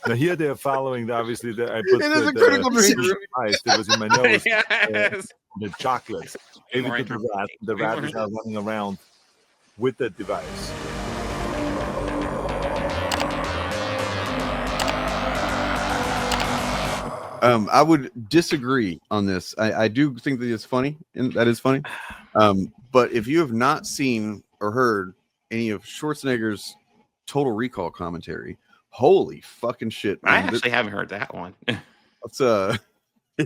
Now here they are following. Obviously, I put It is a critical dream. ice that was in my nose. Yes. The chocolate. Gave it to the rat. The rat is now running around with that device. I would disagree on this. I do think that it's funny, and that is funny. But if you have not seen or heard any of Schwarzenegger's Total Recall commentary, holy fucking shit! Man. I actually haven't heard that one. It's it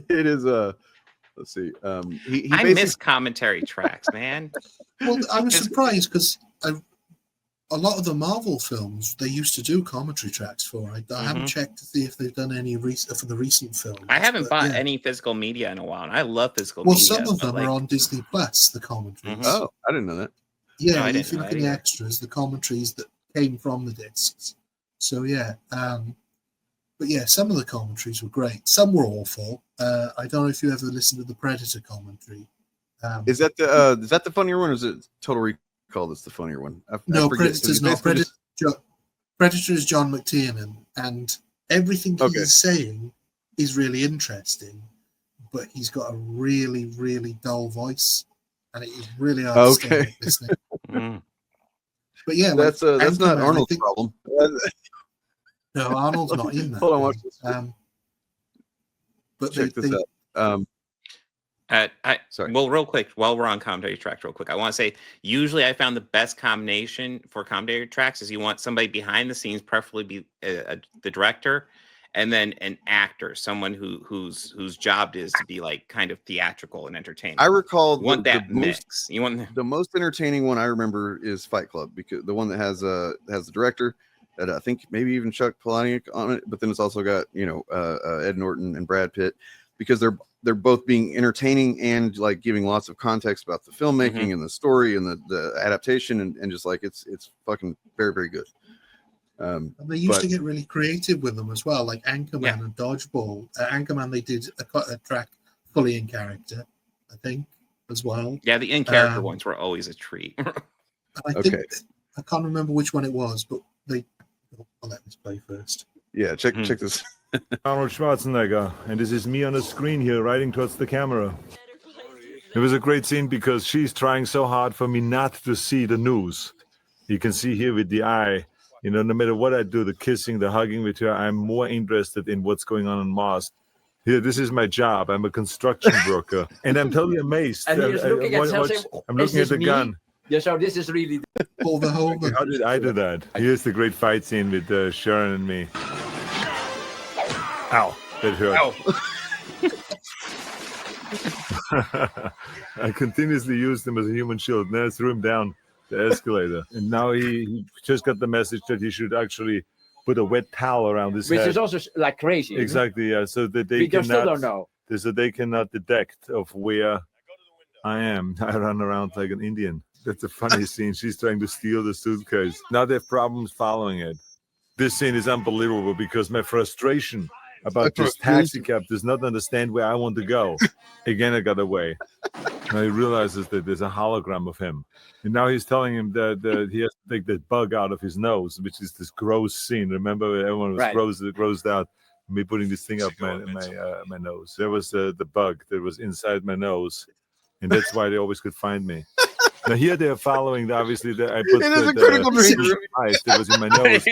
is let's see. I miss commentary tracks, man. Well, I was surprised because a lot of the Marvel films they used to do commentary tracks for. I haven't checked to see if they've done any for the recent films. I haven't bought any physical media in a while, and I love physical media. Well, some of them are on Disney Plus, the commentaries. Oh, I didn't know that. Yeah, no, if you look at the extras, the commentaries that came from the discs. So yeah, but yeah, some of the commentaries were great. Some were awful. I don't know if you ever listened to the Predator commentary. Is that the funnier one, or is it Total Recall that's the funnier one? No, Predator's not. Predator is John McTiernan, and everything he's saying is really interesting, but he's got a really, really dull voice, and it is really hard to stay listening. But yeah, that's not Arnold's problem. No, Arnold's not in that. Hold on, watch this. But check this out. Sorry. Well, real quick, while we're on commentary tracks, real quick, I want to say, usually I found the best combination for commentary tracks is you want somebody behind the scenes, preferably be the director, and then an actor, someone whose job is to be like kind of theatrical and entertaining. I recall you want that mix. You want the most entertaining one I remember is Fight Club, because the one that has the director that I think maybe even Chuck Palahniuk on it, but then it's also got Ed Norton and Brad Pitt, because they're both being entertaining and like giving lots of context about the filmmaking and the story and the adaptation and just like it's fucking very, very good. And they used to get really creative with them as well, like Anchorman and Dodgeball. Anchorman, they did a track fully in character, I think, as well. Yeah, the in character ones were always a treat. I think I can't remember which one it was, but I'll let this play first. Yeah, check this. Arnold Schwarzenegger, and this is me on the screen here, riding towards the camera. It was a great scene because she's trying so hard for me not to see the news. You can see here with the eye, no matter what I do, the kissing, the hugging with her, I'm more interested in what's going on Mars. Here, this is my job. I'm a construction worker, and I'm totally amazed. And he's looking at something. I'm looking at the gun. Yeah, so this is really. How did I do that? Here's the great fight scene with Sharon and me. Ow, that hurt. Ow. I continuously used him as a human shield. Then I threw him down the escalator. And now he just got the message that he should actually put a wet towel around his head. Which is also like crazy. Exactly, yeah. So that they still don't know. So they cannot detect of where I am. I run around like an Indian. That's a funny scene. She's trying to steal the suitcase. Now they have problems following it. This scene is unbelievable because my frustration about this taxi cab does not understand where I want to go. Again, I got away. Now he realizes that there's a hologram of him. And now he's telling him that he has to take that bug out of his nose, which is this gross scene. Remember, everyone was grossed out. Me putting this thing up my nose. There was the bug that was inside my nose. And that's why they always could find me. Now here they are following. Obviously, I put the ice that was in my nose.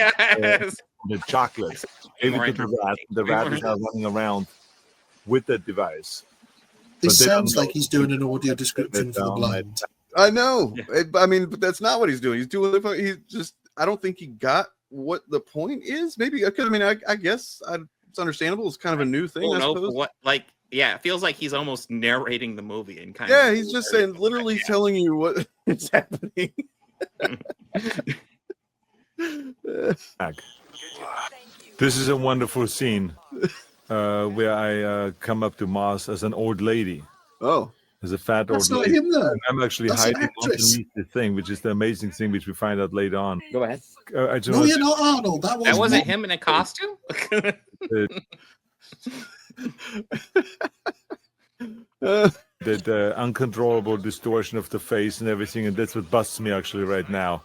The chocolate. Gave it to the rat. The rat is now running around with that device. This sounds like he's doing an audio description for the blind. I know. I mean, but that's not what he's doing. He's doing. He's just. I don't think he got what the point is. Maybe. I mean, I guess it's understandable. It's kind of a new thing. I suppose. What like. Yeah, it feels like he's almost narrating the movie and kind of. Yeah, he's just saying, literally telling you what is happening. This is a wonderful scene where I come up to Mars as an old lady. Oh. As a fat old lady. Him, though. I'm actually hiding underneath the thing, which is the amazing thing, which we find out later on. Go ahead. No, you're not Arnold. That wasn't him in a costume? That uncontrollable distortion of the face and everything, and that's what busts me actually right now,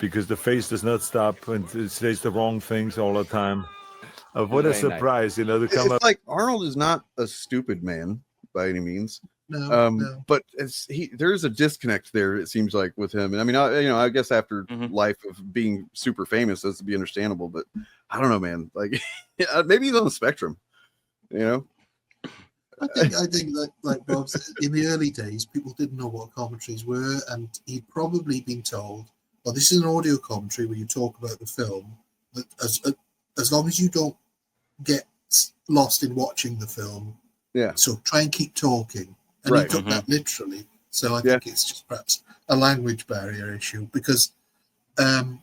because the face does not stop and it says the wrong things all the time. What a Very nice. surprise, to come It's up. like Arnold is not a stupid man by any means. No. But there's a disconnect there, it seems like, with him. And I mean, I guess after life of being super famous, that's to be understandable. But I don't know, man. Like, maybe he's on the spectrum. I think that, like Bob said, in the early days, people didn't know what commentaries were, and he'd probably been told, "Well, this is an audio commentary where you talk about the film. That as long as you don't get lost in watching the film, so try and keep talking." And he took that literally. So I think it's just perhaps a language barrier issue, because the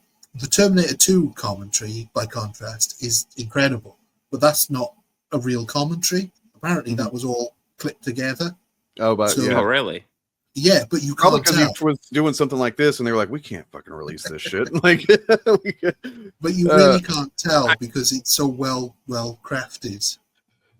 Terminator 2 commentary, by contrast, is incredible, but that's not a real commentary. Apparently, that was all clipped together. Oh, really? Yeah, but you probably can't because tell. he was doing something like this, and they were like, "We can't fucking release this shit." Like, but you really can't tell because it's so well crafted.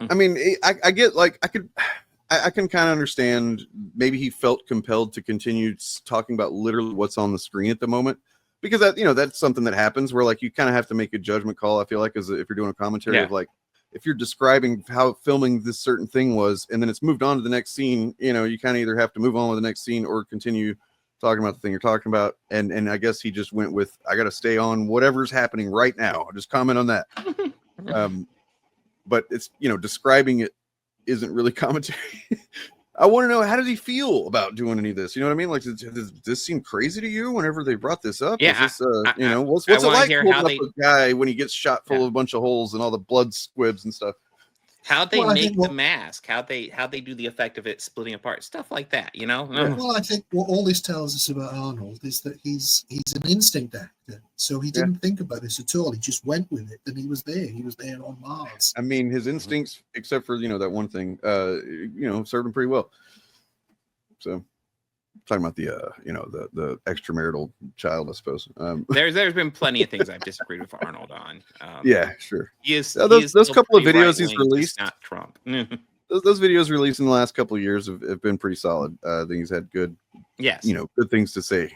I mean, I get, like, I can kind of understand. Maybe he felt compelled to continue talking about literally what's on the screen at the moment, because that's something that happens where, like, you kind of have to make a judgment call. I feel like, as if you're doing a commentary of, like, if you're describing how filming this certain thing was, and then it's moved on to the next scene, you kind of either have to move on with the next scene or continue talking about the thing you're talking about. And I guess he just went with, I got to stay on whatever's happening right now. I'll just comment on that. But it's, describing it isn't really commentary. I want to know, how does he feel about doing any of this? You know what I mean? Like, does this seem crazy to you whenever they brought this up? Yeah. Is this, what's it like holding up a guy when he gets shot full of a bunch of holes and all the blood squibs and stuff? How'd they make the mask? How'd they do the effect of it splitting apart? Stuff like that, Well, I think what all this tells us about Arnold is that he's an instinct actor. So he didn't think about this at all. He just went with it, and he was there. He was there on Mars. I mean, his instincts, except for that one thing, served him pretty well. So, talking about the extramarital child, I suppose. There's been plenty of things I've disagreed with Arnold on. Yeah, sure. Those couple of videos he's released, not Trump. those videos released in the last couple of years have been pretty solid. I think he's had good, good things to say.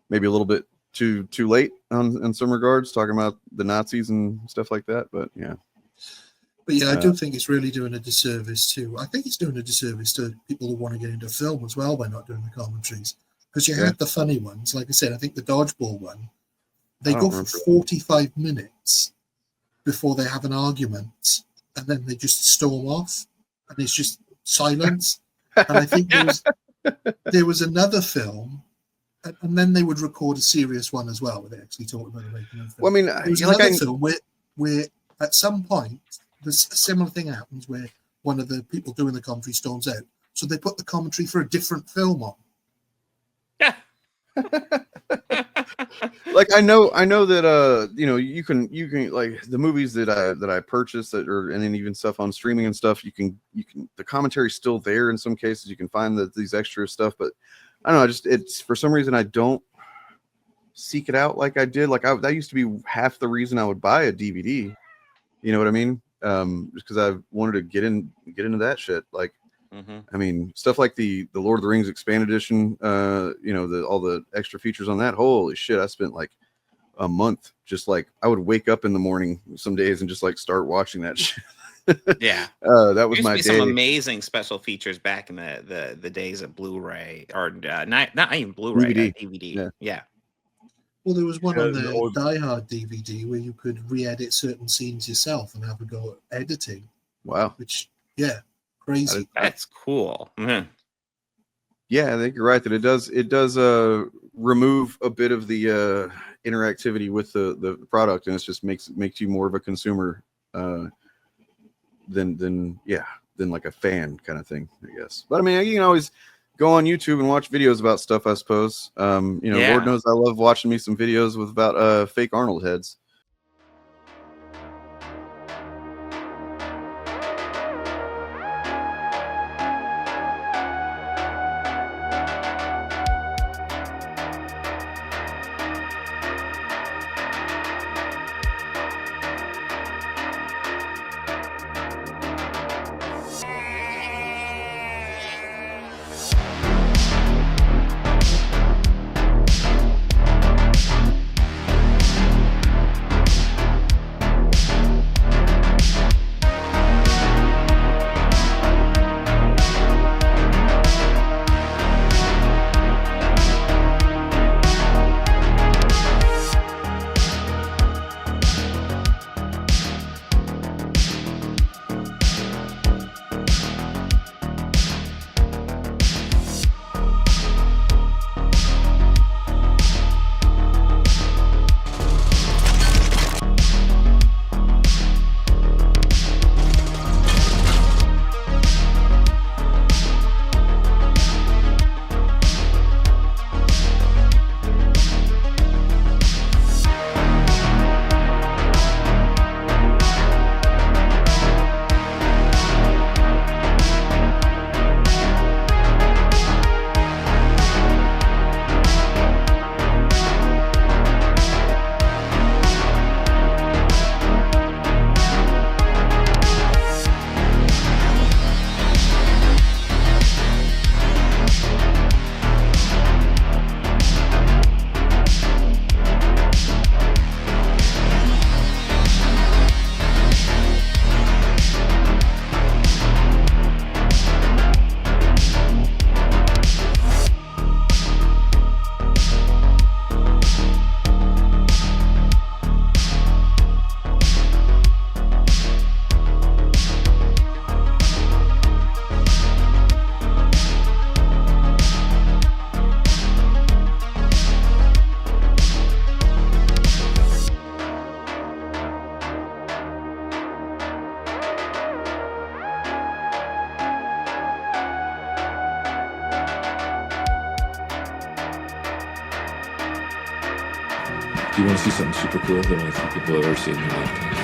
Maybe a little bit too late in some regards, talking about the Nazis and stuff like that. But yeah. But yeah, I do think it's really doing a disservice to. I think it's doing a disservice to people who want to get into film as well by not doing the commentaries. Because you had the funny ones, like I said. I think the dodgeball one, they go for 45 minutes before they have an argument, and then they just storm off, and it's just silence. And I think there was another film, and then they would record a serious one as well, where they actually talk about the making of the film. Well, I mean, there was another film where at some point, a similar thing happens where one of the people doing the commentary storms out. So they put the commentary for a different film on. Yeah. Like, I know that you can like the movies that I purchased and then even stuff on streaming and stuff, you can the commentary's still there in some cases. You can find these extra stuff, but I don't know, it's for some reason I don't seek it out like I did. Like, that used to be half the reason I would buy a DVD. You know what I mean? Just because I wanted to get into that shit. Like, I mean, stuff like the Lord of the Rings expanded edition, all the extra features on that. Holy shit! I spent like a month just like, I would wake up in the morning some days and just like start watching that shit. Yeah, that was my day. Some amazing special features back in the days of Blu-ray, or not even Blu-ray, DVD. Yeah. Well, there was one on the Die Hard DVD where you could re-edit certain scenes yourself and have a go at editing. Wow. Which, crazy. That's cool. Mm-hmm. Yeah, I think you're right that it does remove a bit of the interactivity with the product, and it just makes you more of a consumer than like a fan kind of thing, I guess. But I mean, you can always go on YouTube and watch videos about stuff, I suppose. Lord knows I love watching me some videos about fake Arnold heads. you want to see something super cool that only 3 people have ever seen in their lifetimes?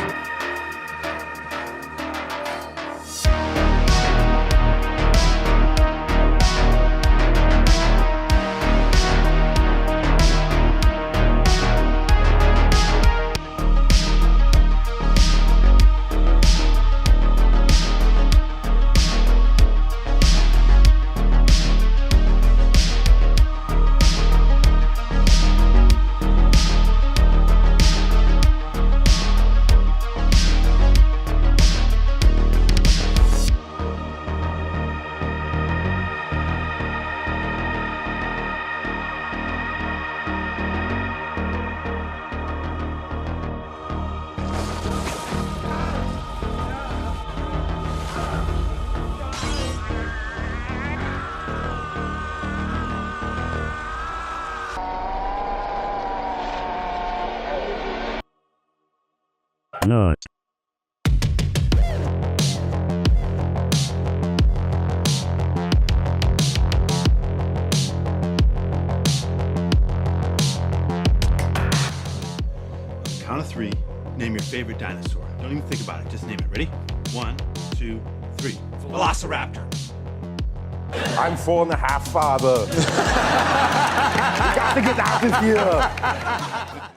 Not. Count of 3. Name your favorite dinosaur. Don't even think about it. Just name it. Ready? 1, 2, 3. Velociraptor. I'm 4.5, Father. You got to get out of here.